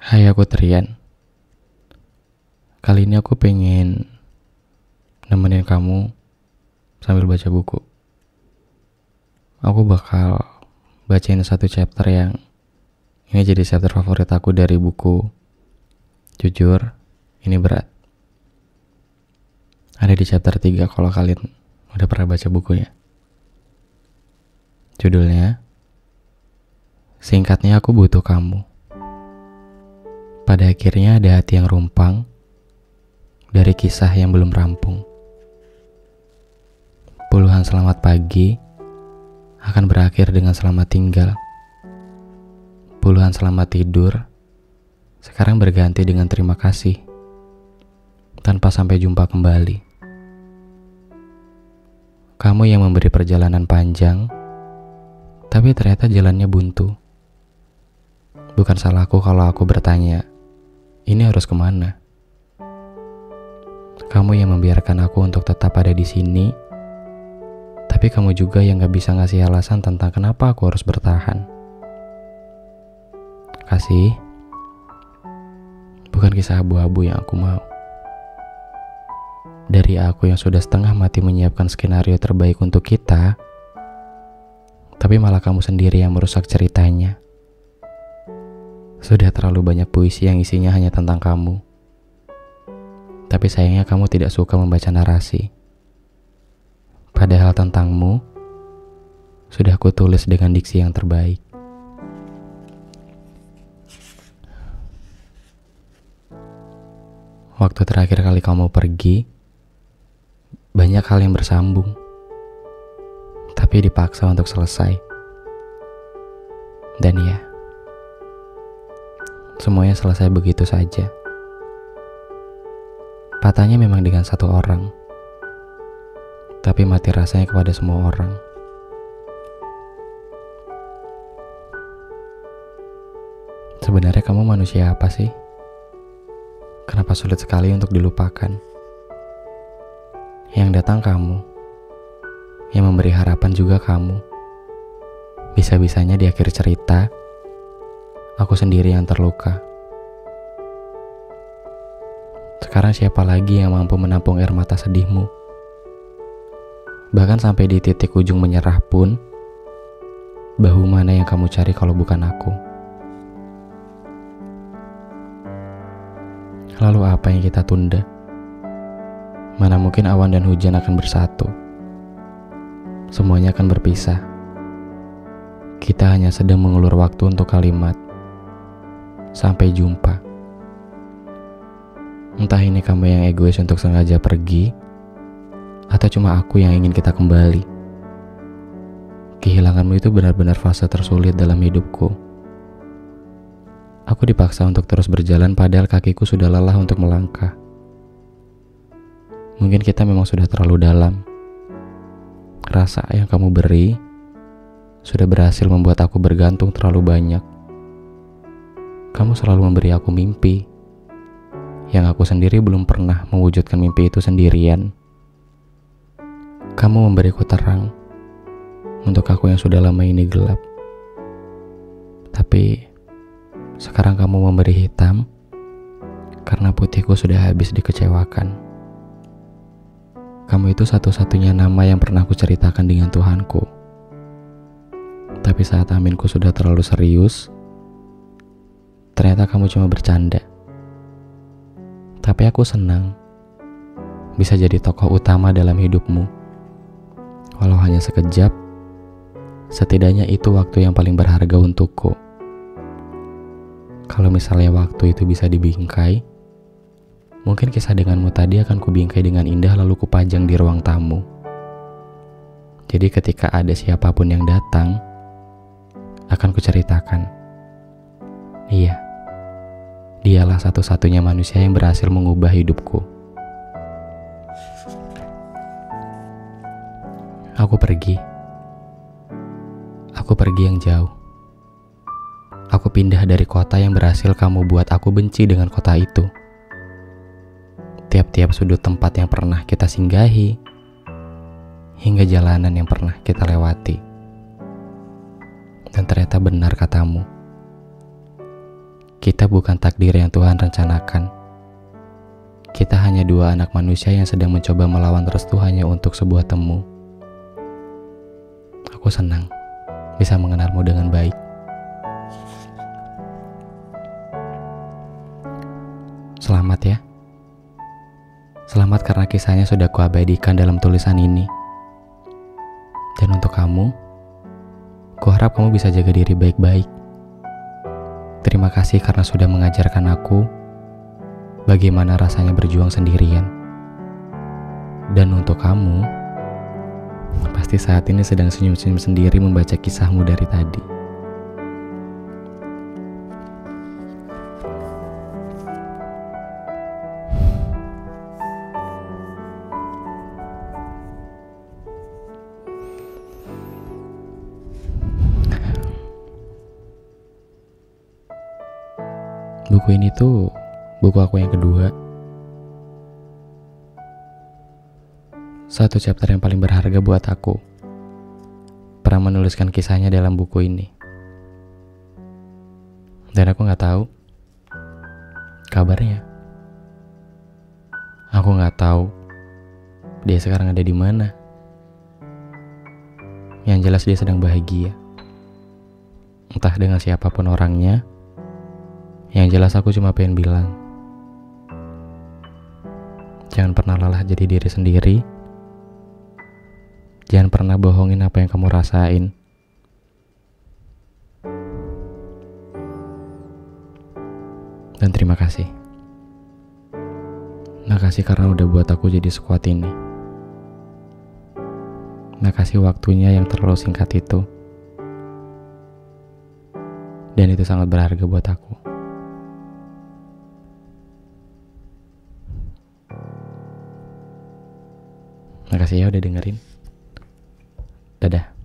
Hai, aku Trian. Kali ini aku pengen nemenin kamu sambil baca buku. Aku bakal bacain satu chapter yang ini jadi chapter favorit aku dari buku. Jujur, ini berat. Ada di chapter 3 kalau kalian udah pernah baca bukunya. Judulnya, singkatnya aku butuh kamu. Pada akhirnya ada hati yang rumpang dari kisah yang belum rampung. Puluhan selamat pagi akan berakhir dengan selamat tinggal. Puluhan selamat tidur sekarang berganti dengan terima kasih tanpa sampai jumpa kembali. Kamu yang memberi perjalanan panjang, tapi ternyata jalannya buntu. Bukan salahku kalau aku bertanya, ini harus kemana? Kamu yang membiarkan aku untuk tetap ada di sini, tapi kamu juga yang gak bisa ngasih alasan tentang kenapa aku harus bertahan. Kasih, bukan kisah abu-abu yang aku mau. Dari aku yang sudah setengah mati menyiapkan skenario terbaik untuk kita, tapi malah kamu sendiri yang merusak ceritanya. Sudah terlalu banyak puisi yang isinya hanya tentang kamu. Tapi sayangnya kamu tidak suka membaca narasi. Padahal tentangmu sudah aku tulis dengan diksi yang terbaik. Waktu terakhir kali kamu pergi, banyak hal yang bersambung, tapi dipaksa untuk selesai. Dan ya, semuanya selesai begitu saja. Patahnya memang dengan satu orang, tapi mati rasanya kepada semua orang. Sebenarnya kamu manusia apa sih? Kenapa sulit sekali untuk dilupakan? Yang datang kamu, yang memberi harapan juga kamu. Bisa-bisanya di akhir cerita, aku sendiri yang terluka. Sekarang siapa lagi yang mampu menampung air mata sedihmu? Bahkan sampai di titik ujung menyerah pun, bahu mana yang kamu cari kalau bukan aku? Lalu apa yang kita tunda? Mana mungkin awan dan hujan akan bersatu? Semuanya akan berpisah. Kita hanya sedang mengulur waktu untuk kalimat sampai jumpa. Entah ini kamu yang egois untuk sengaja pergi, atau cuma aku yang ingin kita kembali. Kehilanganmu itu benar-benar fase tersulit dalam hidupku. Aku dipaksa untuk terus berjalan padahal kakiku sudah lelah untuk melangkah. Mungkin kita memang sudah terlalu dalam. Rasa yang kamu beri sudah berhasil membuat aku bergantung terlalu banyak. Kamu selalu memberi aku mimpi, yang aku sendiri belum pernah mewujudkan mimpi itu sendirian. Kamu memberiku terang untuk aku yang sudah lama ini gelap. Tapi sekarang kamu memberi hitam karena putihku sudah habis dikecewakan. Kamu itu satu-satunya nama yang pernah ku ceritakan dengan Tuhanku. Tapi saat aminku sudah terlalu serius, ternyata kamu cuma bercanda. Tapi aku senang bisa jadi tokoh utama dalam hidupmu. Walau hanya sekejap, setidaknya itu waktu yang paling berharga untukku. Kalau misalnya waktu itu bisa dibingkai, mungkin kisah denganmu tadi akan kubingkai dengan indah lalu kupajang di ruang tamu. Jadi ketika ada siapapun yang datang, akan kuceritakan. Iya, dialah satu-satunya manusia yang berhasil mengubah hidupku. Aku pergi. Aku pergi yang jauh. Aku pindah dari kota yang berhasil kamu buat aku benci dengan kota itu. Tiap-tiap sudut tempat yang pernah kita singgahi, hingga jalanan yang pernah kita lewati. Dan ternyata benar katamu. Kita bukan takdir yang Tuhan rencanakan. Kita hanya dua anak manusia yang sedang mencoba melawan restu hanya untuk sebuah temu. Aku senang bisa mengenalmu dengan baik. Selamat ya. Selamat karena kisahnya sudah kuabadikan dalam tulisan ini. Dan untuk kamu, kuharap kamu bisa jaga diri baik-baik. Terima kasih karena sudah mengajarkan aku bagaimana rasanya berjuang sendirian. Dan untuk kamu, pasti saat ini sedang senyum-senyum sendiri membaca kisahmu dari tadi. Buku ini tuh buku aku yang kedua. Satu chapter yang paling berharga buat aku. Pernah menuliskan kisahnya dalam buku ini. Dan aku gak tahu kabarnya. Aku gak tahu dia sekarang ada di mana. Yang jelas dia sedang bahagia. Entah dengan siapapun orangnya. Yang jelas aku cuma pengen bilang, jangan pernah lelah jadi diri sendiri. Jangan pernah bohongin apa yang kamu rasain. Dan terima kasih. Makasih karena udah buat aku jadi sekuat ini. Makasih waktunya yang terlalu singkat itu. Dan itu sangat berharga buat aku. Makasih ya udah dengerin. Dadah.